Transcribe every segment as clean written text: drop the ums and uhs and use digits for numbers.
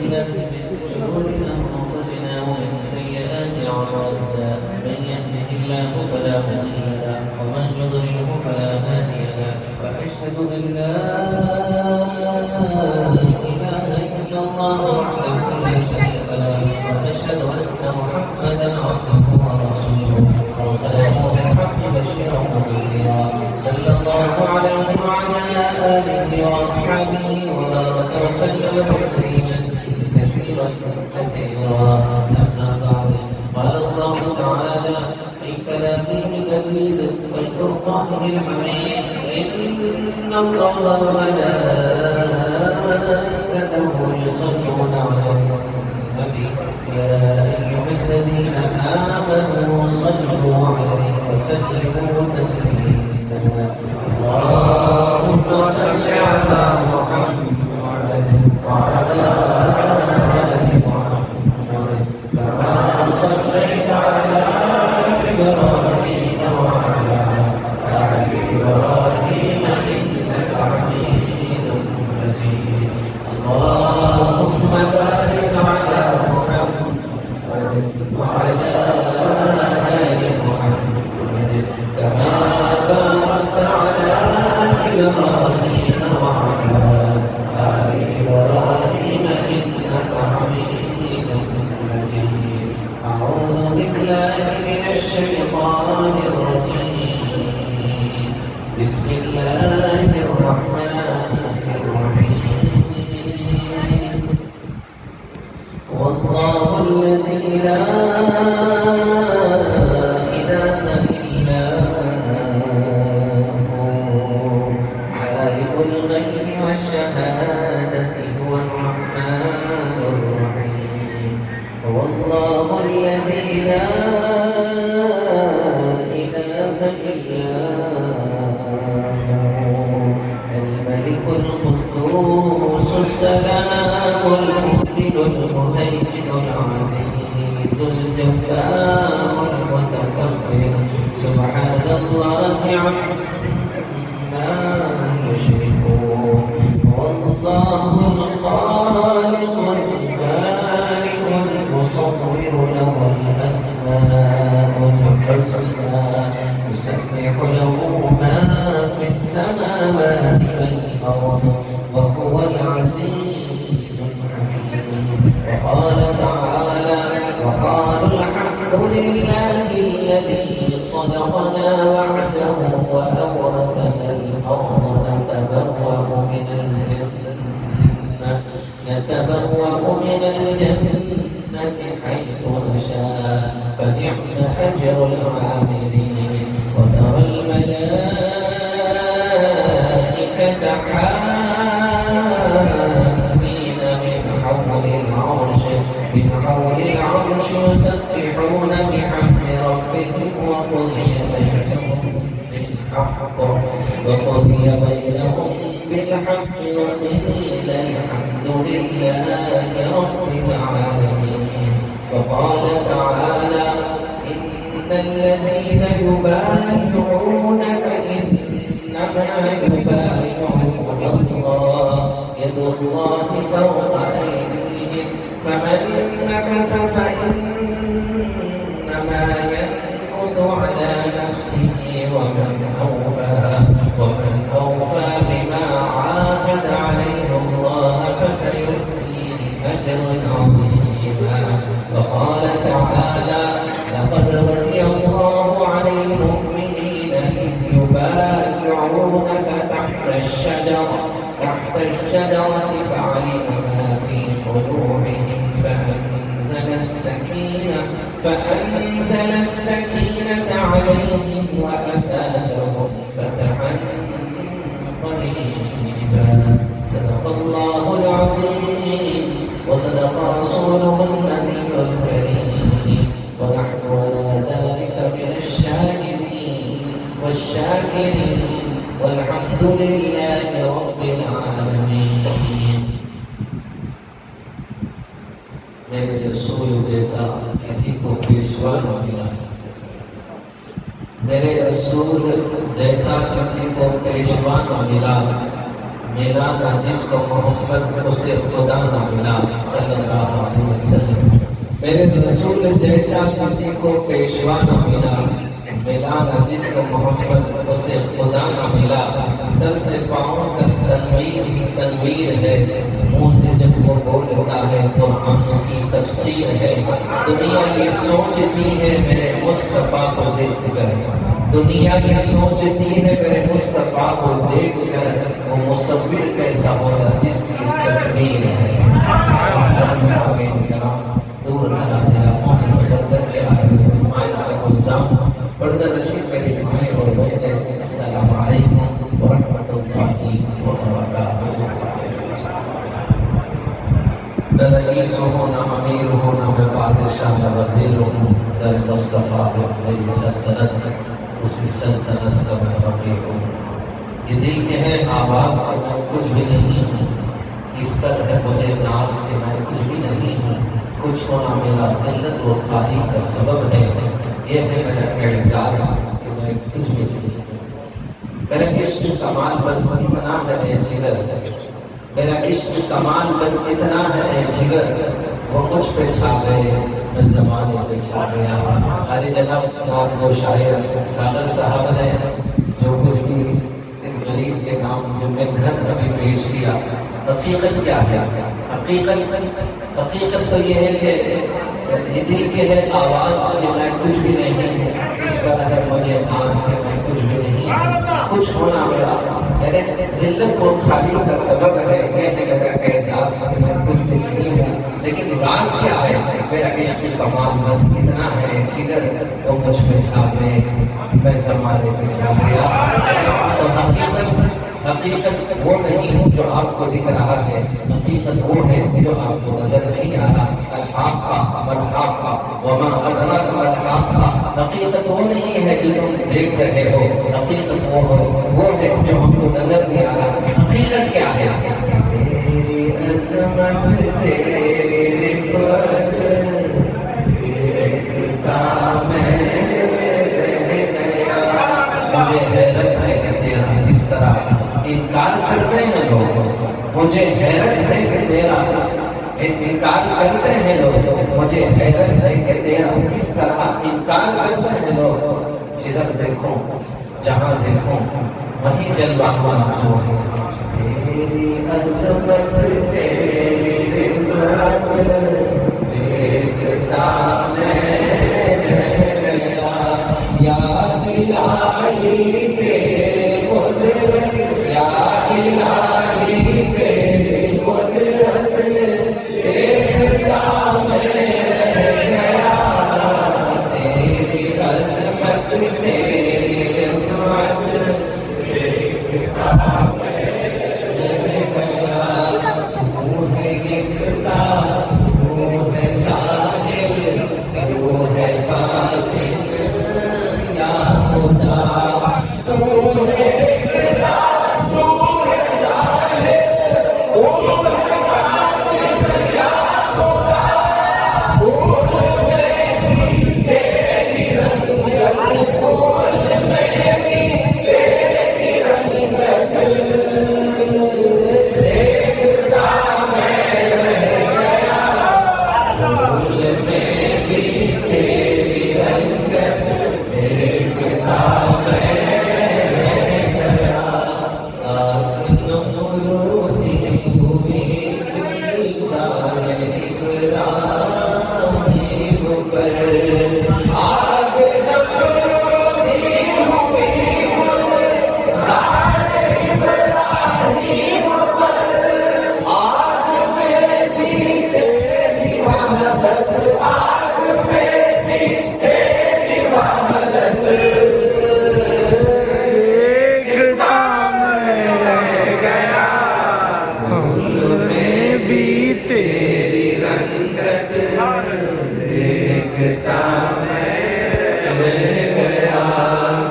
بالله من شرور أنفسنا ومن سيئات أعمالنا من يهده الله فلا مضل له ومن يضلله فلا هادي له وأشهد أن لا إله إلا الله وحده لا شريك له وأشهد أن محمدا عبده ورسوله أرسله بالحق بشيرا ونذيرا صلى الله عليه وعلى آله وأصحابه وبارك وسلم تسليما كثيرا كثيرا. أما بعد قال الله تعالى في كلامه المجيد والفرقانه الحميد إن الله وملائكته يصلون على النبي يا أيها الذين آمنوا صلوا عليه وسلموا تسليما. اللهم صل على محمد وعلى آل محمد كما صليت على إبراهيم وعلى آل إبراهيم إنك حميد مجيد. اللهم بارك على محمد وعلى آل محمد كما باركت على إبراهيم وعلى آل إبراهيم إنك حميد مجيد. أعوذ بالله من الشيطان الرجيم. بسم الله الرحمن الرحيم. والله الذي لا إله إلا هو عالم الغيب والشهادة هو الرحمن الرحيم. والله الذي لا إله إلا هو الملك القدوس السلام المؤمن المهيمن العزيز الجبار المتكبر سبحان الله عما يشركون. والله الخالق البارئ المصور له الأسماء الحسنى يسبح له ما في السماوات والأرض وهو العزيز الحكيم. وقال تعالى وقالوا الحمد لله الذي صدقنا وعده وأورثنا الأرض نتبوأ من الجنة حيث نشاء فنعم أجر العاملين. وترى الملائكة حافين من حول العرش يسبحون بحمد ربهم وقضي بينهم بالحق وقيل الحمد لله رب العالمين. وقال تعالى إن الذين يبايعونك إنما يبايعون الله يد الله فوق أيديهم فمن نكث فإنما ينكث على نفسه ومن أوفى بما عاهد عليه الله فسيؤتيه أجرا عظيما. وقال تعالى لقد رضي الله عن المؤمنين إذ يبايعونك تحت الشجرة فعلم ما في قلوبهم فأنزل السكينة عليهم وأثابهم فتحا قريبا. صدق الله العظيم وصدق رسوله النبي الكريم. ونحن على ذلك من الشاهدين والشاكرين والحمد لله رب العالمين. میرے رسول جیسا کسی کو پیشوا نہ ملا. میرے رسول جیسا کسی کو پیشوا نہ ملا. ملا نہ جس کو محبت اسے خدا نہ ملا صلی اللہ علیہ وسلم۔ میرے رسول جیسا کسی کو پیشوا نہ ملا، ملا نہ جس کو محبت اسے خدا نہ ملا۔ سر سے پاؤں تک تنویر ہی تنویر ہے، منہ سے جب وہ بولتا ہے قرآن کی تفسیر ہے۔ دنیا یہ سوچتی ہے میرے مصطفیٰ کو دیکھ کر، دنیا یہ سوچتی ہے میرے مصطفیٰ کو دیکھ کر، وہ مصور کیسا ہوگا جس کی تصویر ہے۔ دور دراز علاقوں سے سفر کر کے آئے ہوئے مہمان اعظام، پردہ نشین میرے بھائی اور بہنیں، السلام علیکم ورحمۃ اللہ وبرکاتہ۔ نہ رئیس ہوں نہ امیر ہوں نہ میں بادشاہ نہ وزیر ہوں، در مصطفیٰ ہے میری سلطنت، اسی سلطنت کا میں فقیر ہوں۔ یہ دل کے ہے آواز کہ میں کچھ بھی نہیں ہوں، اس پر ہے مجھے ناز کہ میں کچھ بھی نہیں ہوں۔ کچھ ہونا میرا ذلت و خالی کا سبب ہے، یہ ہے میرا اعزاز کہ میں کچھ بھی نہیں ہوں۔ میرا عشق کمال بس اتنا ہے اے جگر، میرا عشق کمال بس اتنا ہے اے جگر، وہ مجھ پہ چھا گئے میں زمانے پہ چھا گیا۔ ارے جناب نات وہ شاعر ساغر صاحب نے جو کچھ بھی اس غریب کے نام جو میں گھر ابھی پیش کیا، حقیقت کیا ہے؟ حقیقت تو یہ ہے کہ یہ دل کے ہے آواز کہ میں کچھ بھی نہیں ہوں، اس پر ہے مجھے آس کہ میں کچھ بھی نہیں ہوں۔ کچھ ہونا میرا میرے ذلت و خالی کا سبب ہے، یہ ہے میرا احساس کہ میں کچھ بھی نہیں ہوں۔ لیکن راز کیا ہے؟ میرا عشق کمال بس اتنا ہے جگر، وہ مجھ پہ چھا گئے میں زمانے پہ چھا گیا۔ تو حقیقت وہ نہیں جو آپ کو دکھ رہا ہے، حقیقت وہ ہے جو آپ کو نظر نہیں آ رہا۔ الحاقہ والحاقہ وما ادراک ما الحاقہ، حقیقت وہ نہیں ہے جو تم دیکھ رہے ہو، حقیقت وہ ہے جو ہم کو نظر نہیں آ رہا۔ حقیقت کیا ہے؟ تیری عظمت تیری رفعت دیکھتا میں رہ گیا۔ مجھے حیرت ہے کہ تیرا اس طرح انکار کرتے ہیں لوگ، مجھے حیرت ہے کہ تیرا انکار کرتے ہیں لوگ، مجھے حیرت ہے کہ تیرا کس طرح انکار کرتے ہیں لوگ۔ جدھر دیکھو جہاں دیکھو وہیں جلوہ جو ہے، تیری عظمت تیری رفعت دیکھتا میں رہ گیا۔ یا الہی تیرے قدرت، یا الہی تیری قدرت دیکھتا میں رہ گیا۔ تیری عظمت تیری رفعت دیکھتا میں رہ گیا۔ تو ہے یکتا، تو ہے ظاہر، تو ہے باطن، یا خدا تو ہے یکتا، تو ہے ظاہر، تو ہے باطن، یا خدا۔ پھول میں بھی تیری رنگت، پھول میں بھی تیری رنگت دیکھتا میں رہ گیا۔ پھول میں بھی تیری رنگت دیکھتا میں رہ گیا۔ آگ نمرودی ہوئی گلزار ابراہیم پر، آگ نمرودی ہوئی گلزار ابراہیم پر، آگ میں بھی تیری وحدت، آگ میں بھی تیری وحدت دیکھتا میں رہ گیا۔ پھول میں بھی تیری رنگت دیکھتا میں رہ گیا۔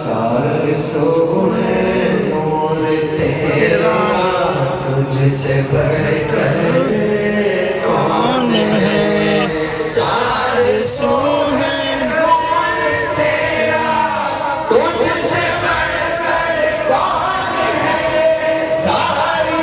چار سو ہے نور تیرا، تجھ سے بڑھ کر کون ہے؟ چار سو ہے نور تیرا، تجھ سے بڑھ کر کون ہے؟ ساری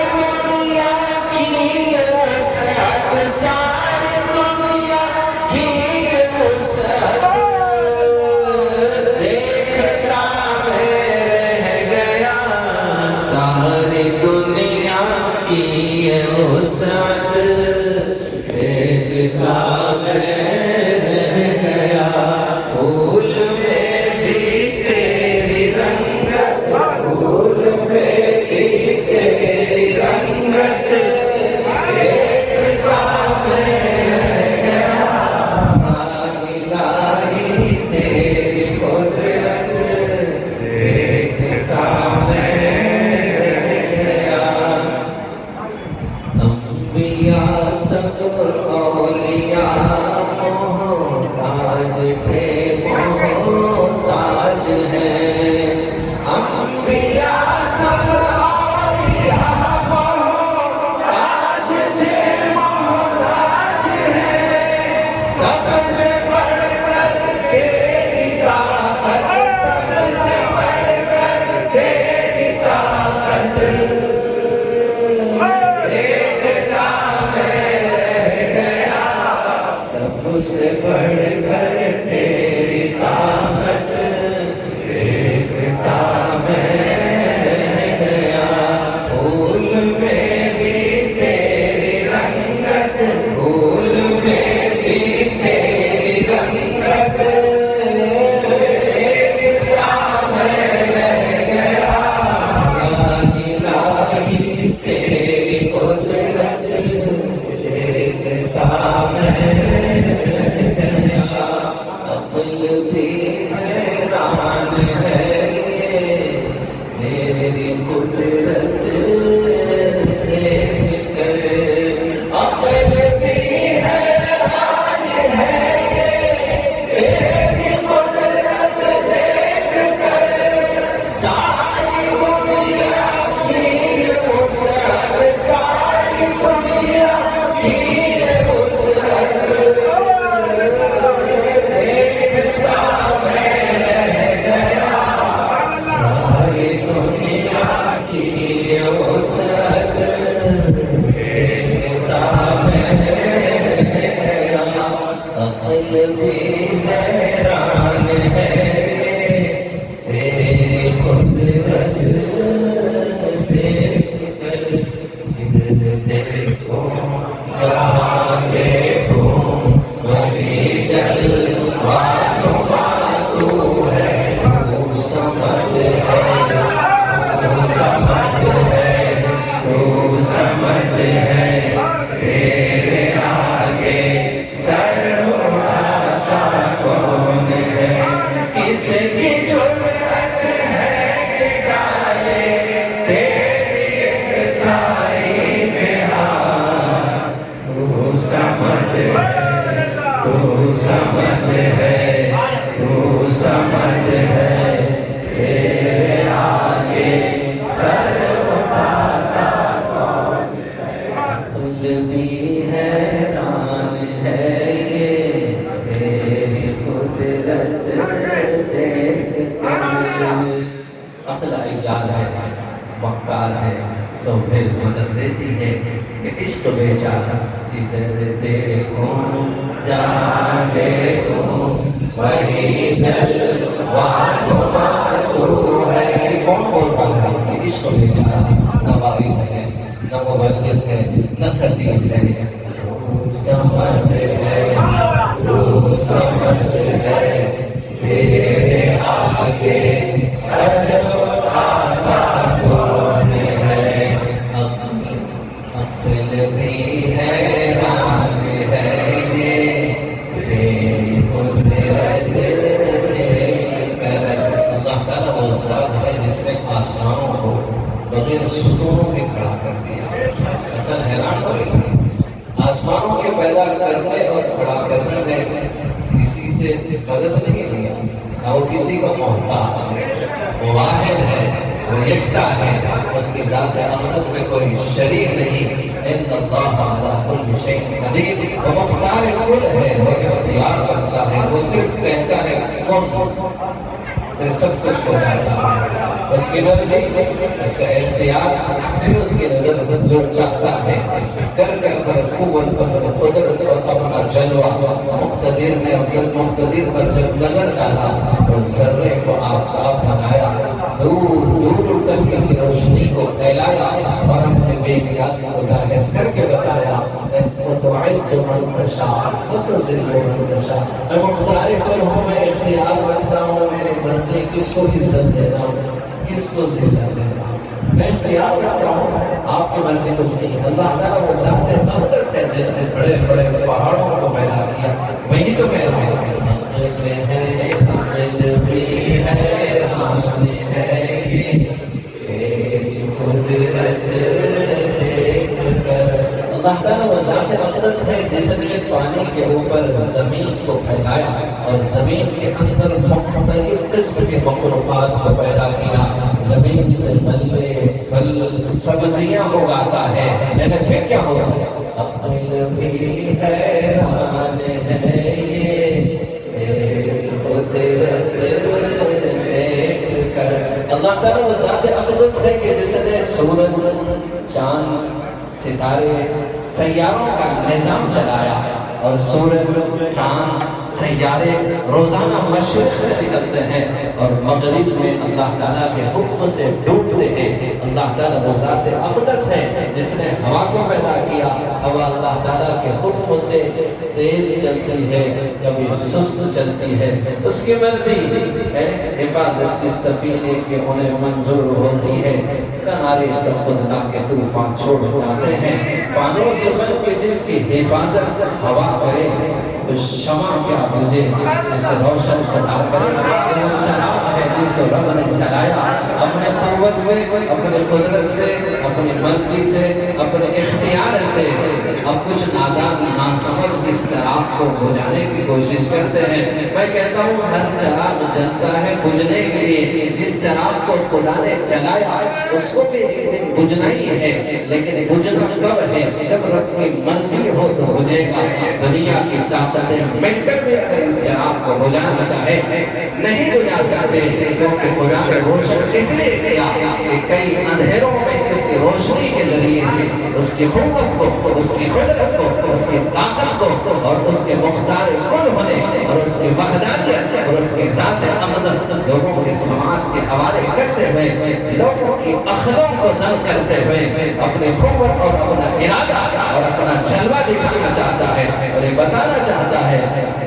اولیاء محتاج تھے محتاج ہیں انبیاء سب اولیاء محتاج تھے محتاج ہیں سب سے بڑھ کر تیری طاقت سب سے بڑھ کر تیری طاقت سب سے بڑھ کر تیری طاقت دیکھتا میں رہ گیا پھول میں بھی تیری رنگت پھول میں بھی تیری رنگت دیکھتا میں رہ گیا یا الہی تیری قدرت دیکھتا میں عقل بھی حیران ہے تیری قدرت دیکھ کر عقل بھی حیران ہے تیری قدرت دیکھ کر ساری دنیا کی وسعت ساری دنیا کی وسعت ساری دنیا کی وسعت دیکھتا میں گیا عقل بھی حیران ہے تیری قدرت دیکھ کر جدھر دیکھو جہاں دیکھو وہی جلوہ نما تو ہے تو سمجھ ہے تو سمجھ ہے تو سمجھ ہے تیرے آگے سر اٹھاتا کون ہے کس کی جرأت ہے کہ ڈالے تیری اقتدائی میں ہاتھ تو سمجھ ہے تو سمجھ ہے تو سمجھ ہے تیرے آگے سر اٹھاتا عقل بھی حیران ہے یہ تیری قدرت دیکھ کر عقل عیال ہے مکار ہے سو پھر مدد دیتی ہے کہ عشق بیچارہ جدھر دیکھو جہاں دیکھو وہی جلوہ نما تو ہے کہ کون بول رہا ہے کہ عشق بیچارہ نہ وارث ہے نہ مبلغ ہے نہ خطیب ہے تو سمجھ ہے تو سمجھ ہے تیرے آگے سر اٹھاتا کون ہے عقل بھی حیران ہے یہ تیری قدرت دیکھ کر اللہ تعالیٰ وہ ذات ہے جس نے آسمانوں کو بغیر ستونوں کے کھڑا کر دیا عقل حیران ہو رہی ہے آسمانوں کے پیدا کرنے اور کھڑا کرنے میں کسی سے مدد نہیں لیا نہ وہ کسی کا محتاج ہے وہ واحد ہے وہ یکتا ہے اس کی ذات اقدس میں کوئی شریک نہیں ان اللہ علی کل شیء قدیر وہ مختار کل ہے وہ اختیار کرتا ہے وہ صرف کہتا ہے کون پھر سب کچھ ہو جاتا ہے اس کی مرضی اس کا اختیار پھر اس کی نظر جو چاہتا ہے کر کے اپنے قوت اپنے قدرت اور اپنا جلوہ مقتدر نے عبد المقتدر پر جب نظر ڈالا تو ذرے کو آفتاب بنایا دور دور تک اس روشنی کو پھیلایا اور اپنے بے نیازی کو ظاہر کر کے بتایا وتعز من تشاء وتذل من تشاء میں مختار کل ہوں میں اختیار رکھتا ہوں میری مرضی کس کو عزت دینا ہوں کس کو ذلت دینا ہوں میں اختیار رکھتا ہوں آپ کی مرضی کچھ نہیں اللہ تعالیٰ وہ ذات اقدس ہے جس نے بڑے بڑے پہاڑوں کو پیدا کیا وہی تو کہہ رہا ہے عقل بھی حیران ہے یہ تیری قدرت دیکھ کر اللہ تعالیٰ وہ ذات اقدس ہے جس نے پانی کے اوپر زمین کو پھیلایا اور زمین کے اندر مختلف قسم کے مخلوقات کو پیدا کیا. زمین سے ملے پھل سبزیاں اگاتا ہے. لیکن پھر کیا ہوتا ہے؟ عقل بھی حیران ہے یہ قدرت دیکھ کر. اللہ تعالیٰ وہ ذات اقدس ہے کہ جس نے سورج، چاند، ستارے، سیاروں کا نظام چلایا اور سورج، چاند، سیارے روزانہ مشرق سے نکلتے ہیں اور مغرب میں اللہ تعالیٰ کے حکم سے ڈوبتے ہیں. اللہ تعالیٰ وہ ذات اقدس ہے جس نے ہوا کو پیدا کیا. ہوا اللہ تعالیٰ کے حکم سے تیز چلتی ہے، کبھی سست چلتی ہے، اس کی مرضی ہے. حفاظت جس سفینے کی انہیں منظور ہوتی ہے، کنارے تک خود لا کے طوفان چھوڑ جاتے ہیں. فانوس بن کے جس کی حفاظت ہوا کرے، شمع کیا بجھے جسے روشن خدا کرے. یہ وہ چراغ ہے جس کو رب نے جلایا اپنے قوت سے، اپنے قدرت سے، اپنی مرضی سے، اپنے اختیار سے. اب کچھ نادان ناسمجھ اس چراغ کو بجھانے کی کوشش کرتے ہیں. میں کہتا ہوں ہر چراغ جلتا ہے بجھنے کے لیے. جس چراغ کو خدا نے جلایا اس کو بھی ایک دن بجھنا ہی ہے، لیکن بجھنا کب ہے؟ جب رب کی مرضی ہو تو بجھے گا. دنیا کی طاقتیں مل کر بھی اگر اس چراغ کو بجھانا چاہے نہیں بجھا سکتے، کیونکہ خدا نے روشن اس لیے کیا کہ کئی اندھیروں میں اس کی روشنی کے ذریعے سے اس کی قوت کو، اس کی قدرت کو، اس کی طاقت کو اور اس کے مختار کل ہونے اور اس کی وحدانیت اور اس کی ذات اقدس لوگوں کی سماعت کے حوالے کرتے ہوئے، لوگوں کی عقلوں کو دم کرتے ہوئے اپنی قوت اور اپنا ارادہ اور اپنا جلوہ دکھانا چاہتا ہے اور یہ بتانا چاہتا ہے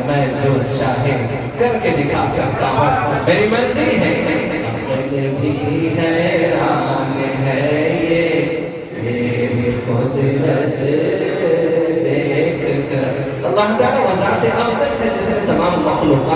میں جو چاہے کر کے دکھا سکتا ہوں، میری مرضی ہے. عقل بھی حیران ہے یہ تیری قدرت دیکھ کر. اللہ تعالیٰ وہ ذات اقدس ہے جس نے تمام مخلوقات